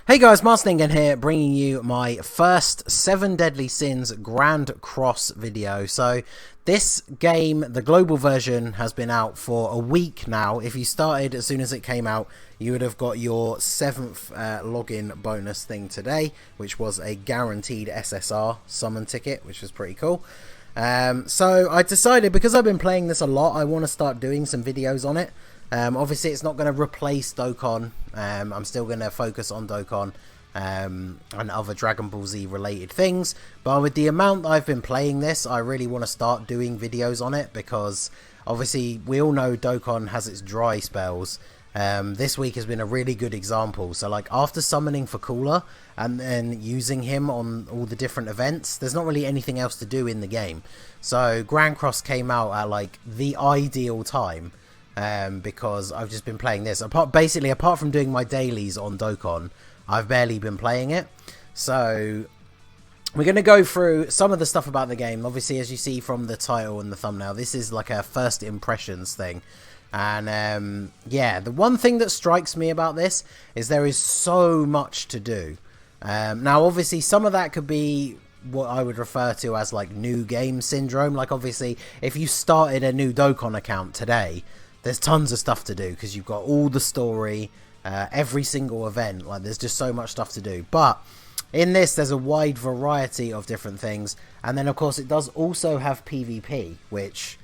Hey guys, Marsningen here, bringing you my first 7 Deadly Sins Grand Cross video. So this game, the global version, has been out for a week now. If you started as soon as it came out, you would have got your 7th login bonus thing today, which was a guaranteed SSR summon ticket, which was pretty cool. So I decided, because I've been playing this a lot, I want to start doing some videos on it. Obviously it's not going to replace Dokkan. I'm still going to focus on Dokkan and other Dragon Ball Z related things, but with the amount that I've been playing this, I really want to start doing videos on it, because obviously we all know Dokkan has its dry spells. This week has been a really good example. So like, after summoning for Cooler and then using him on all the different events, there's not really anything else to do in the game. So Grand Cross came out at like the ideal time, because I've just been playing this. Apart from doing my dailies on Dokkan, I've barely been playing it. So we're going to go through some of the stuff about the game. Obviously, as you see from the title and the thumbnail, this is like a first impressions thing. And yeah, the one thing that strikes me about this is there is so much to do. Now obviously some of that could be what I would refer to as like new game syndrome. Like obviously if you started a new Dokkan account today, there's tons of stuff to do, because you've got all the story, every single event. Like, there's just so much stuff to do. But in this, there's a wide variety of different things. And then, of course, it does also have PvP, which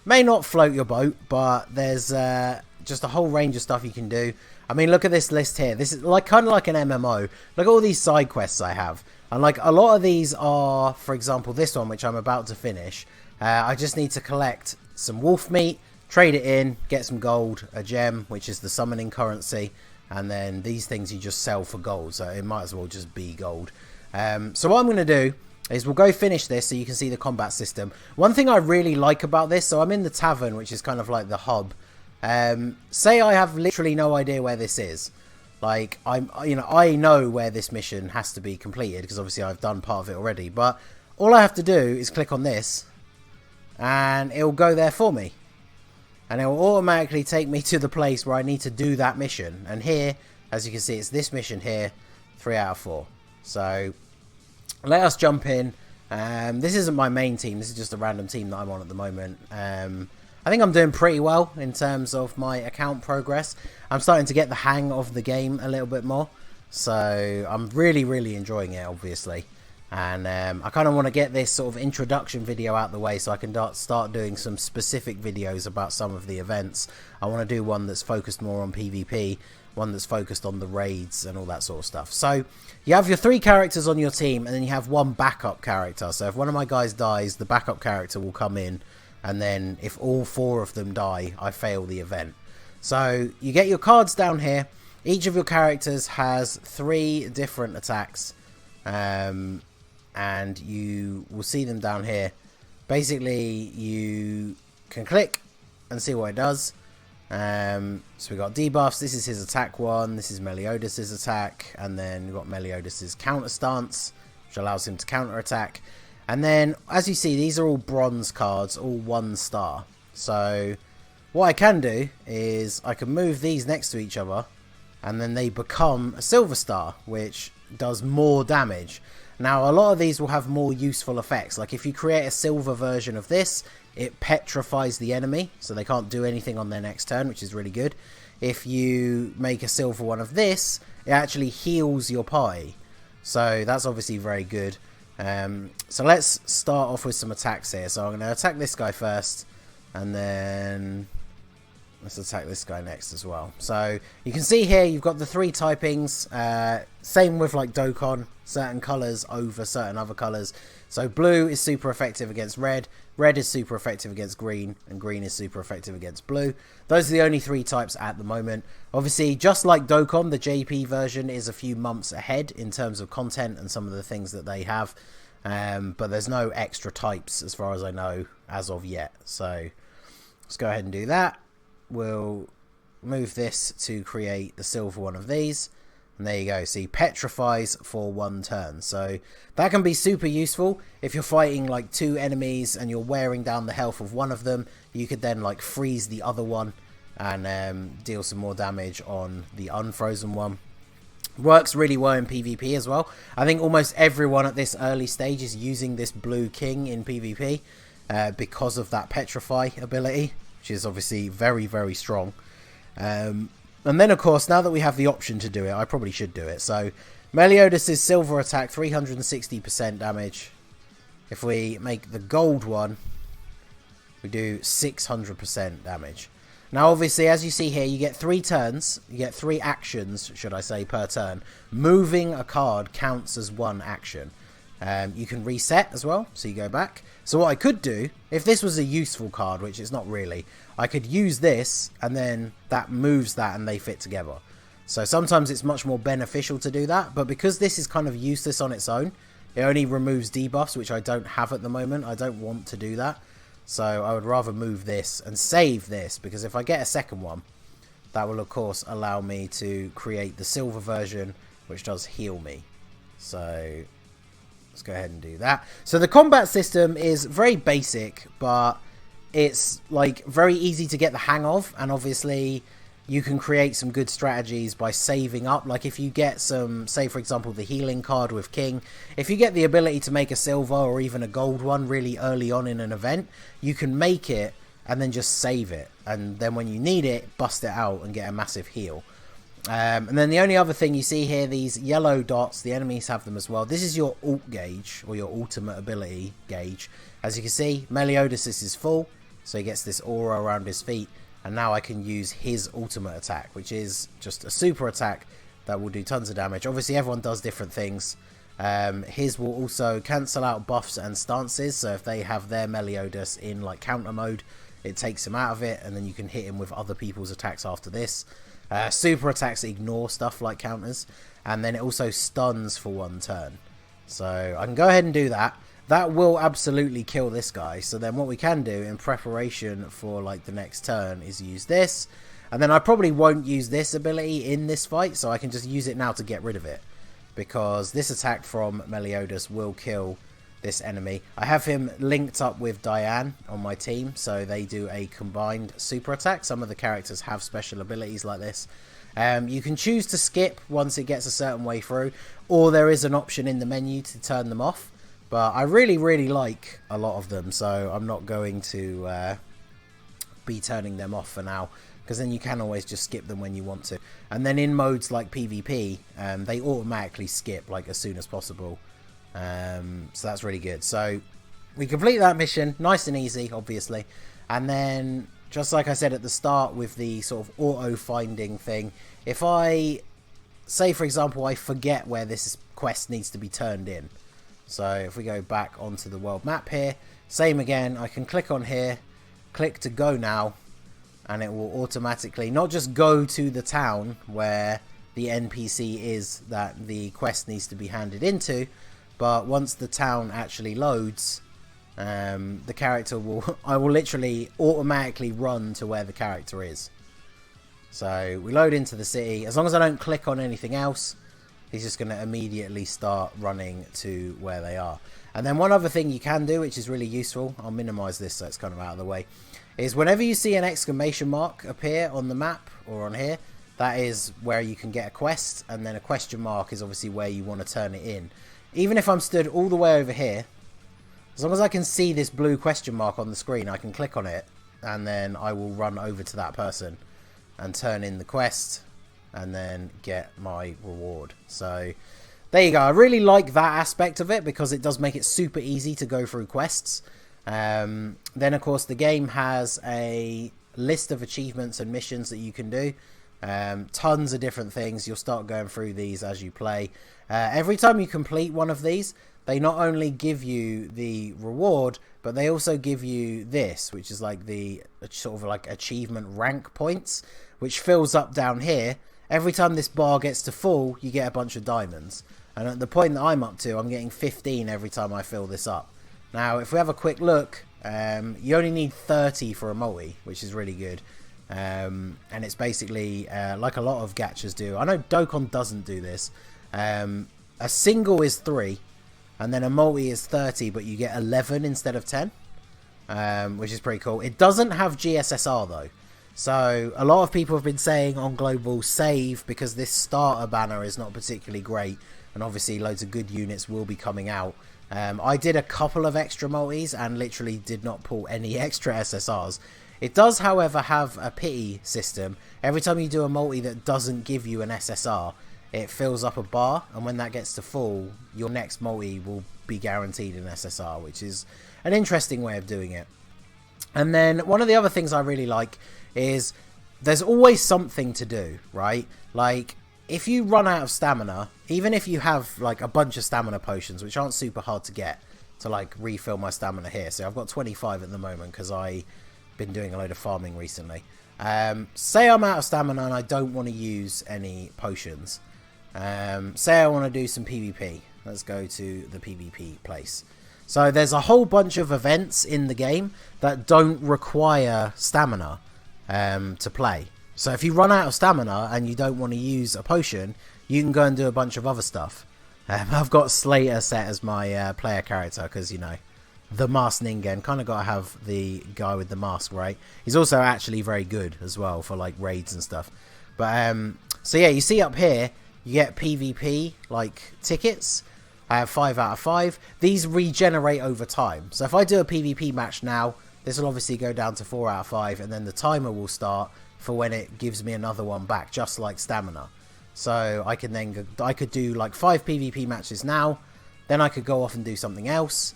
may not float your boat, but there's just a whole range of stuff you can do. I mean, look at this list here. This is like kind of like an MMO. Look at all these side quests I have. And like, a lot of these are, for example, this one, which I'm about to finish. I just need to collect some wolf meat, trade it in, get some gold, a gem, which is the summoning currency, and then these things you just sell for gold, so it might as well just be gold. So what I'm going to do is we'll go finish this so you can see the combat system. One thing I really like about this, so I'm in the tavern, which is kind of like the hub. Say I have literally no idea where this is. Like, I know where this mission has to be completed, because obviously I've done part of it already, but all I have to do is click on this, and it'll go there for me. And it will automatically take me to the place where I need to do that mission. And here, as you can see, it's this mission here, 3 out of 4. So, let us jump in. This isn't my main team. This is just a random team that I'm on at the moment. I think I'm doing pretty well in terms of my account progress. I'm starting to get the hang of the game a little bit more. So, I'm really, really enjoying it, obviously. And I kind of want to get this sort of introduction video out the way so I can start doing some specific videos about some of the events. I want to do one that's focused more on PvP, one that's focused on the raids and all that sort of stuff. So you have your 3 characters on your team, and then you have 1 backup character. So if one of my guys dies, the backup character will come in, and then if all 4 of them die, I fail the event. So you get your cards down here. Each of your characters has 3 different attacks. And you will see them down here. Basically, you can click and see what it does. So we've got debuffs. This is his attack 1. This is Meliodas' attack. And then we've got Meliodas' counter stance, which allows him to counter attack. And then, as you see, these are all bronze cards, all 1 star. So what I can do is I can move these next to each other, and then they become a silver star, which does more damage. Now, a lot of these will have more useful effects. Like, if you create a silver version of this, it petrifies the enemy, so they can't do anything on their next turn, which is really good. If you make a silver one of this, it actually heals your party. So that's obviously very good. So let's start off with some attacks here. So I'm going to attack this guy first, and then let's attack this guy next as well. So you can see here you've got the 3 typings. Same with like Dokkan, certain colours over certain other colours. So blue is super effective against red, red is super effective against green, and green is super effective against blue. Those are the only 3 types at the moment. Obviously, just like Dokkan, the JP version is a few months ahead in terms of content and some of the things that they have. But there's no extra types as far as I know as of yet. So let's go ahead and do that. We'll move this to create the silver one of these, and there you go. See, petrifies for 1 turn, so that can be super useful if you're fighting like 2 enemies and you're wearing down the health of one of them. You could then like freeze the other one and deal some more damage on the unfrozen one. Works really well in PvP as well. I think almost everyone at this early stage is using this blue king in PvP because of that petrify ability, which is obviously very, very strong. And then, of course, now that we have the option to do it, I probably should do it. So, Meliodas' silver attack, 360% damage. If we make the gold one, we do 600% damage. Now, obviously, as you see here, you get 3 turns. You get 3 actions, should I say, per turn. Moving a card counts as 1 action. You can reset as well, so you go back. So what I could do, if this was a useful card, which it's not really, I could use this, and then that moves that, and they fit together. So sometimes it's much more beneficial to do that, but because this is kind of useless on its own, it only removes debuffs, which I don't have at the moment. I don't want to do that. So I would rather move this and save this, because if I get a second one, that will of course allow me to create the silver version, which does heal me. So let's go ahead and do that. So the combat system is very basic, but it's like very easy to get the hang of, and obviously you can create some good strategies by saving up. Like if you get some, say for example the healing card with King, if you get the ability to make a silver or even a gold one really early on in an event, you can make it and then just save it, and then when you need it, bust it out and get a massive heal. And then the only other thing you see here, these yellow dots, the enemies have them as well. This is your ult gauge, or your ultimate ability gauge. As you can see, Meliodas is full, so he gets this aura around his feet. And now I can use his ultimate attack, which is just a super attack that will do tons of damage. Obviously, everyone does different things. His will also cancel out buffs and stances. So if they have their Meliodas in like counter mode, it takes him out of it. And then you can hit him with other people's attacks after this. Super attacks ignore stuff like counters. And then it also stuns for 1 turn. So I can go ahead and do that. That will absolutely kill this guy. So then what we can do in preparation for like the next turn is use this. And then I probably won't use this ability in this fight, so I can just use it now to get rid of it. Because this attack from Meliodas will kill this enemy. I have him linked up with Diane on my team, so they do a combined super attack. Some of the characters have special abilities like this. You can choose to skip once it gets a certain way through, or there is an option in the menu to turn them off. But I really, really like a lot of them, so I'm not going to be turning them off for now, because then you can always just skip them when you want to. And then in modes like PvP, they automatically skip like as soon as possible. So that's really good. So we complete that mission, nice and easy, obviously. And then, just like I said at the start with the sort of auto-finding thing, if I, say for example, I forget where this quest needs to be turned in. So if we go back onto the world map here, same again, I can click on here, click to go now, and it will automatically not just go to the town where the NPC is that the quest needs to be handed into, but once the town actually loads, the character will, I will literally automatically run to where the character is. So we load into the city, as long as I don't click on anything else, he's just going to immediately start running to where they are. And then one other thing you can do, which is really useful, I'll minimize this so it's kind of out of the way, is whenever you see an exclamation mark appear on the map or on here, that is where you can get a quest, and then a question mark is obviously where you want to turn it in. Even if I'm stood all the way over here, as long as I can see this blue question mark on the screen, I can click on it, and then I will run over to that person and turn in the quest, and then get my reward. So there you go. I really like that aspect of it, because it does make it super easy to go through quests. Then of course the game has a list of achievements and missions that you can do. Tons of different things. You'll start going through these as you play. Every time you complete one of these, they not only give you the reward, but they also give you this, which is like the sort of like achievement rank points, which fills up down here. Every time this bar gets to full, you get a bunch of diamonds. And at the point that I'm up to, I'm getting 15 every time I fill this up. Now, if we have a quick look, you only need 30 for a multi, which is really good. And it's basically like a lot of gachas do. I know Dokkan doesn't do this. A single is 3, and then a multi is 30, but you get 11 instead of 10, which is pretty cool. It doesn't have GSSR though. So a lot of people have been saying on global, save, because this starter banner is not particularly great, and obviously loads of good units will be coming out. I did a couple of extra multis and literally did not pull any extra SSRs. It does, however, have a pity system. Every time you do a multi that doesn't give you an SSR, it fills up a bar, and when that gets to full, your next multi will be guaranteed an SSR, which is an interesting way of doing it. And then one of the other things I really like is there's always something to do, right? Like, if you run out of stamina, even if you have like a bunch of stamina potions, which aren't super hard to get, to like refill my stamina here. So I've got 25 at the moment because I've been doing a load of farming recently. Say I'm out of stamina and I don't want to use any potions. Say I want to do some PvP. Let's go to the PvP place. So there's a whole bunch of events in the game that don't require stamina to play. So if you run out of stamina and you don't want to use a potion, you can go and do a bunch of other stuff. I've got Slater set as my player character because, you know, the masked Ningen. Kind of got to have the guy with the mask, right? He's also actually very good as well for like raids and stuff. But so yeah, you see up here, you get PvP like tickets. I have 5 out of 5. These regenerate over time. So if I do a PvP match now, this will obviously go down to 4 out of 5, and then the timer will start for when it gives me another one back, just like stamina. So I can then go, I could do like 5 PvP matches now, then I could go off and do something else.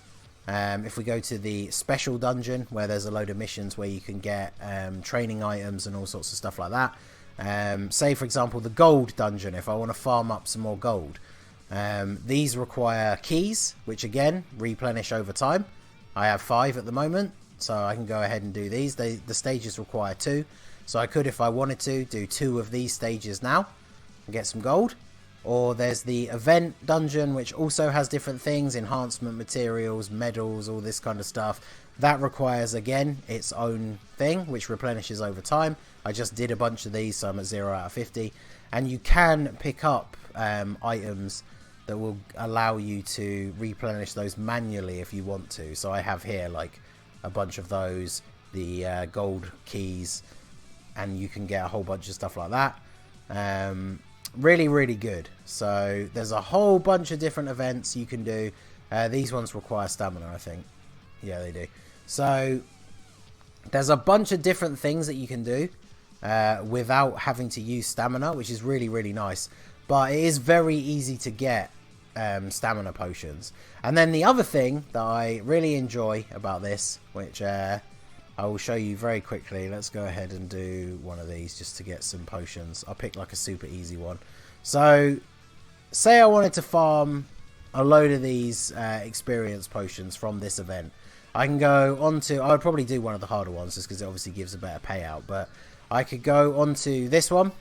If we go to the special dungeon, where there's a load of missions where you can get training items and all sorts of stuff like that. Say for example the gold dungeon, if I want to farm up some more gold. These require keys, which again replenish over time. I have 5 at the moment, so I can go ahead and do these. The stages require 2, so I could, if I wanted to, do 2 of these stages now and get some gold. Or there's the event dungeon, which also has different things, enhancement materials, medals, all this kind of stuff. That requires, again, its own thing, which replenishes over time. I just did a bunch of these, so I'm at 0 out of 50. And you can pick up items that will allow you to replenish those manually if you want to. So I have here like a bunch of those, the gold keys, and you can get a whole bunch of stuff like that. Really, really good. So there's a whole bunch of different events you can do. These ones require stamina, I think. Yeah, they do. So there's a bunch of different things that you can do without having to use stamina, which is really, really nice. But it is very easy to get stamina potions. And then the other thing that I really enjoy about this, which I will show you very quickly. Let's go ahead and do one of these just to get some potions. I'll pick like a super easy one. So say I wanted to farm a load of these experience potions from this event. I can go on to, I would probably do one of the harder ones just because it obviously gives a better payout, but I could go on to this one.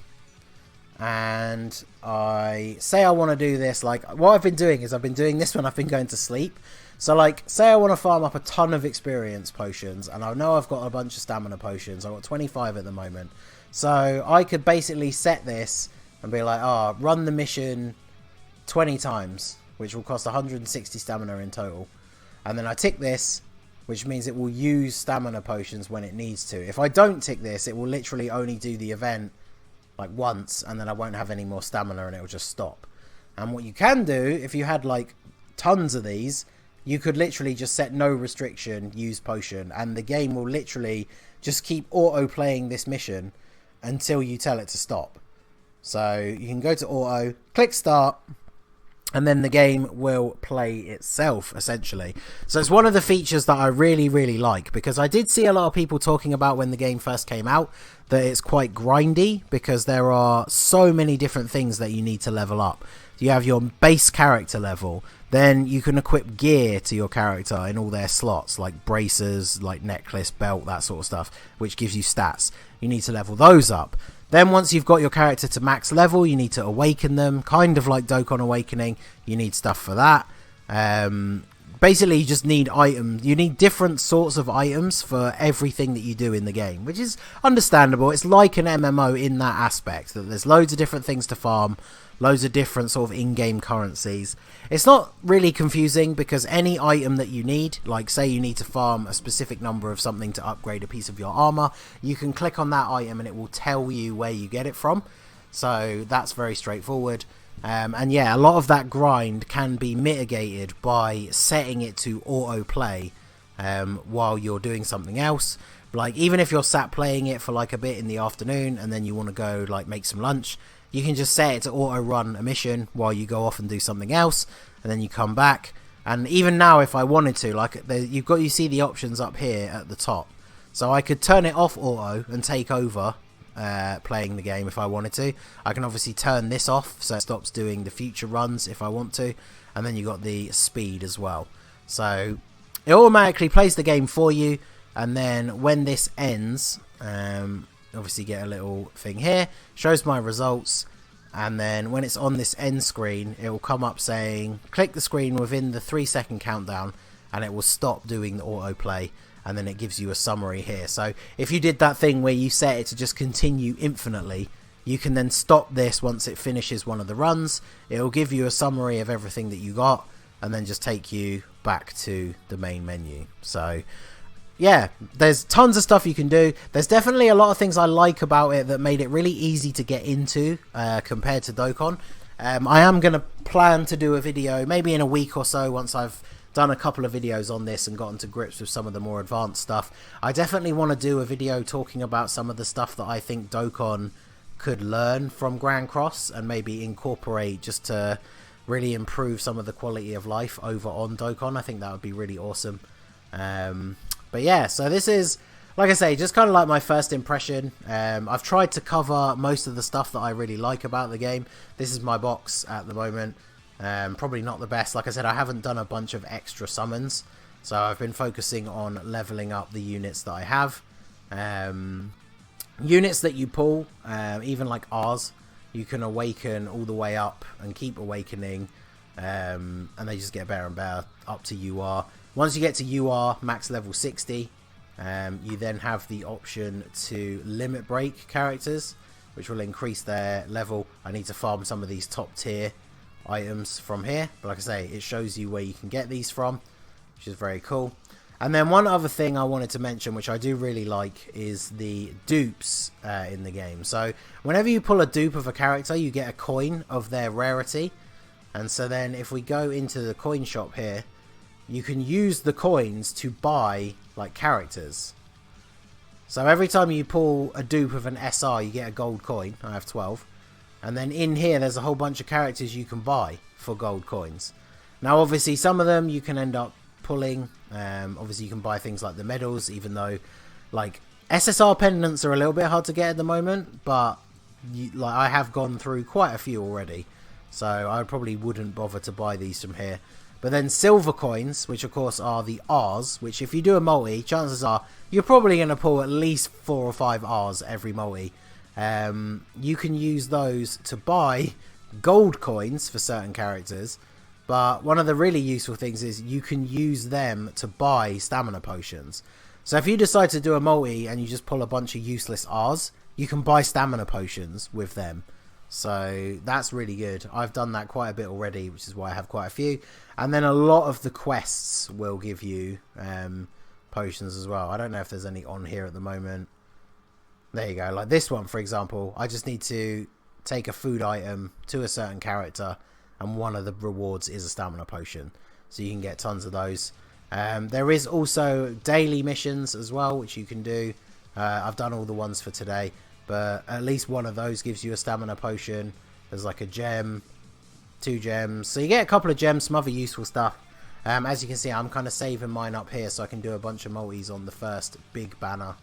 And I say I want to do this, like what I've been doing is I've been doing this when I've been going to sleep. So like say I want to farm up a ton of experience potions, and I know I've got a bunch of stamina potions. I've got 25 at the moment. So I could basically set this and be like, oh, run the mission 20 times, which will cost 160 stamina in total. And then I tick this, which means it will use stamina potions when it needs to. If I don't tick this, it will literally only do the event like once, and then I won't have any more stamina and it will just stop. And what you can do, if you had like tons of these, you could literally just set no restriction, use potion, and the game will literally just keep auto playing this mission until you tell it to stop. So you can go to auto, click start, and then the game will play itself, essentially. So it's one of the features that I really, really like, because I did see a lot of people talking about when the game first came out that it's quite grindy, because there are so many different things that you need to level up. You have your base character level, then you can equip gear to your character in all their slots, like bracers, like necklace, belt, that sort of stuff, which gives you stats. You need to level those up. Then once you've got your character to max level, you need to awaken them, kind of like Dokkan Awakening. You need stuff for that. basically you just need items. You need different sorts of items for everything that you do in the game, which is understandable. It's like an MMO in that aspect, that there's loads of different things to farm, loads of different sort of in-game currencies. It's not really confusing because any item that you need, like say you need to farm a specific number of something to upgrade a piece of your armor, you can click on that item and it will tell you where you get it from. So that's very straightforward. And yeah, a lot of that grind can be mitigated by setting it to autoplay while you're doing something else. Like even if you're sat playing it for like a bit in the afternoon and then you want to go like make some lunch, you can just set it to auto run a mission while you go off and do something else, and then you come back. And even now, if I wanted to, like you see the options up here at the top, so I could turn it off auto and take over playing the game if I wanted to. I can obviously turn this off so it stops doing the future runs if I want to, and then you got the speed as well. So it automatically plays the game for you, and then when this ends, obviously get a little thing here, shows my results, and then when it's on this end screen it will come up saying click the screen within the 3-second countdown, and it will stop doing the autoplay, and then it gives you a summary here. So if you did that thing where you set it to just continue infinitely, you can then stop this once it finishes one of the runs. It'll give you a summary of everything that you got and then just take you back to the main menu. So yeah, there's tons of stuff you can do. There's definitely a lot of things I like about it that made it really easy to get into compared to Dokkan. I am going to plan to do a video maybe in a week or so once I've done a couple of videos on this and gotten to grips with some of the more advanced stuff. I definitely want to do a video talking about some of the stuff that I think Dokkan could learn from Grand Cross and maybe incorporate just to really improve some of the quality of life over on Dokkan. I think that would be really awesome. But yeah, so this is, like I say, just kind of like my first impression. I've tried to cover most of the stuff that I really like about the game. This is my box at the moment. Probably not the best. Like I said, I haven't done a bunch of extra summons, so I've been focusing on leveling up the units that I have. Units that you pull, even like ours, you can awaken all the way up and keep awakening, and they just get better and better up to UR. Once you get to UR max level 60, you then have the option to limit break characters, which will increase their level. I need to farm some of these top tier items from here, but like I say, it shows you where you can get these from, which is very cool. And then one other thing I wanted to mention, which I do really like, is the dupes in the game. So whenever you pull a dupe of a character, you get a coin of their rarity. And so then if we go into the coin shop here, you can use the coins to buy like characters. So every time you pull a dupe of an SR, you get a gold coin. I have 12. And then in here, there's a whole bunch of characters you can buy for gold coins. Now, obviously, some of them you can end up pulling. Obviously, you can buy things like the medals, even though, like, SSR pendants are a little bit hard to get at the moment. But, like, I have gone through quite a few already. So, I probably wouldn't bother to buy these from here. But then silver coins, which, of course, are the Rs, which if you do a multi, chances are you're probably going to pull at least 4 or 5 Rs every multi. You can use those to buy gold coins for certain characters, but one of the really useful things is you can use them to buy stamina potions. So if you decide to do a multi and you just pull a bunch of useless Rs, you can buy stamina potions with them. So that's really good. I've done that quite a bit already, which is why I have quite a few. And then a lot of the quests will give you potions as well. I don't know if there's any on here at the moment. There you go, like this one, for example. I just need to take a food item to a certain character, and one of the rewards is a stamina potion. So you can get tons of those. There is also daily missions as well, which you can do. I've done all the ones for today, but at least one of those gives you a stamina potion. There's like a gem, 2 gems. So you get a couple of gems, some other useful stuff. As you can see, I'm kind of saving mine up here so I can do a bunch of multis on the first big banner.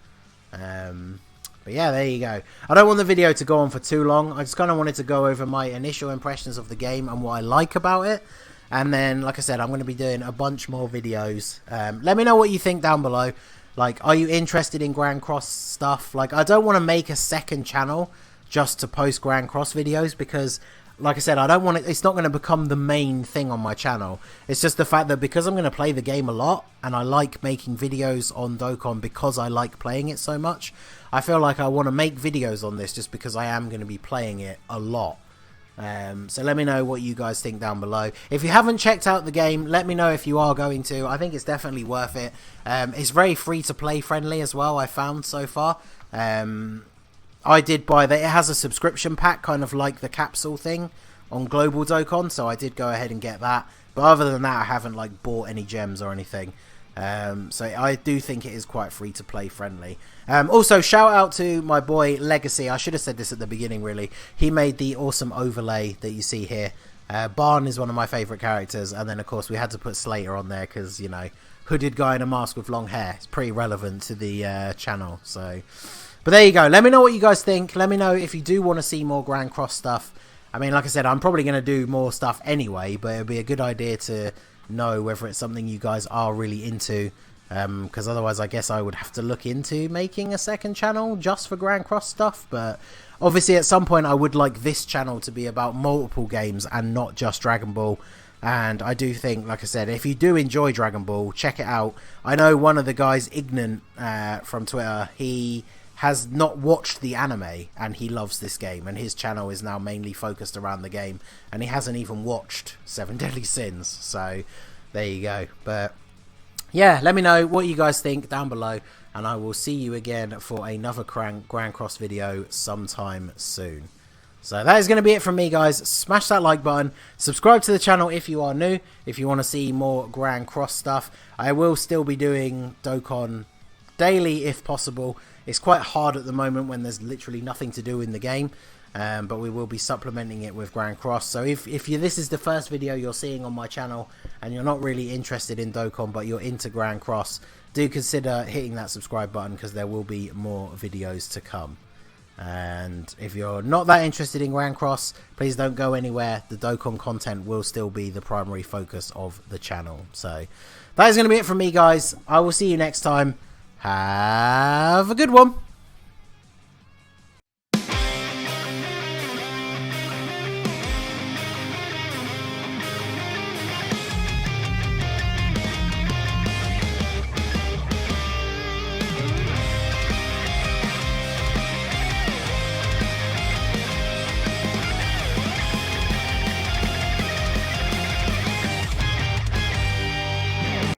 But yeah, there you go. I don't want the video to go on for too long. I just kind of wanted to go over my initial impressions of the game and what I like about it. And then, like I said, I'm going to be doing a bunch more videos. Let me know what you think down below. Like, are you interested in Grand Cross stuff? Like, I don't want to make a second channel just to post Grand Cross videos, because like I said, I don't want it. It's not going to become the main thing on my channel. It's just the fact that because I'm going to play the game a lot and I like making videos on Dokkan because I like playing it so much, I feel like I want to make videos on this just because I am going to be playing it a lot. So let me know what you guys think down below. If you haven't checked out the game, let me know if you are going to. I think it's definitely worth it. It's very free to play friendly as well, I found so far. I did buy that. It has a subscription pack, kind of like the capsule thing on Global Dokkan, so I did go ahead and get that. But other than that, I haven't like bought any gems or anything. So I do think it is quite free to play friendly. Also, shout out to my boy Legacy. I should have said this at the beginning, really. He made the awesome overlay that you see here. Barn is one of my favourite characters, and then of course we had to put Slater on there because, you know, hooded guy in a mask with long hair. It's pretty relevant to the channel. So, but there you go. Let me know what you guys think. Let me know if you do want to see more Grand Cross stuff. I mean, like I said, I'm probably going to do more stuff anyway, but it'd be a good idea to know whether it's something you guys are really into, because otherwise I guess I would have to look into making a second channel just for Grand Cross stuff. But obviously at some point I would like this channel to be about multiple games and not just Dragon Ball. And I do think, like I said, if you do enjoy Dragon Ball, check it out. I know one of the guys, Ignorant, from Twitter, he has not watched the anime and he loves this game, and his channel is now mainly focused around the game, and he hasn't even watched 7 Deadly Sins. So there you go. But yeah, let me know what you guys think down below, and I will see you again for another Grand Cross video sometime soon. So that is going to be it from me, guys. Smash that like button, subscribe to the channel if you are new, if you want to see more Grand Cross stuff. I will still be doing Dokkan daily if possible. It's quite hard at the moment when there's literally nothing to do in the game, but we will be supplementing it with Grand Cross. So if this is the first video you're seeing on my channel and you're not really interested in Dokkan but you're into Grand Cross, do consider hitting that subscribe button because there will be more videos to come. And if you're not that interested in Grand Cross, please don't go anywhere. The Dokkan content will still be the primary focus of the channel. So that is going to be it from me, guys. I will see you next time. Have a good one.